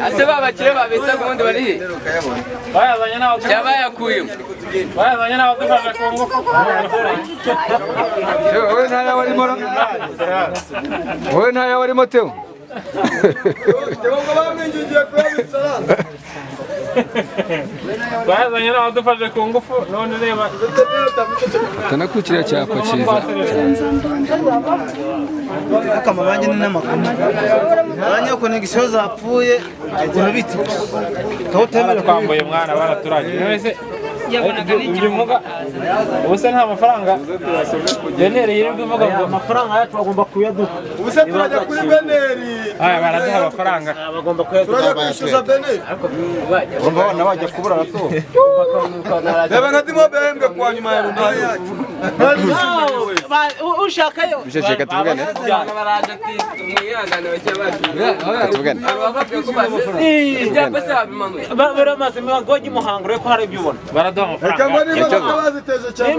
ase babakire babitsa kundi bari bayazanye naho yabayakuyemo bayazanye naho dufashe ku ngufu wowe ntaya warimo wowe ntaya warimo Theo bayazanye naho dufashe ku ngufu none reba tanakukira cyapa cyiza akama banjye n'amakuru abanya connection zapfuye urabitse tutemere kwambuye mwana baraturanye wese yabonaga ubuse nta mafaranga beneri yiri kuvuga ngo amafaranga yacu bagomba kuyaduha ubuse turajya kuri beneri baraduha amafaranga bagomba kuyaduha kwishyuza beneri urumva abana bajya kubura bato reba nka dimo behembwe kwa nyuma ya rundayi ushakayo bishaka tuvugane baraje ati umwihangane bajya tuvugane ibyapa se babimanuye baramaze mihango y'umuhango reko hari ibyo ubona baraduha amafaranga baziteze cyane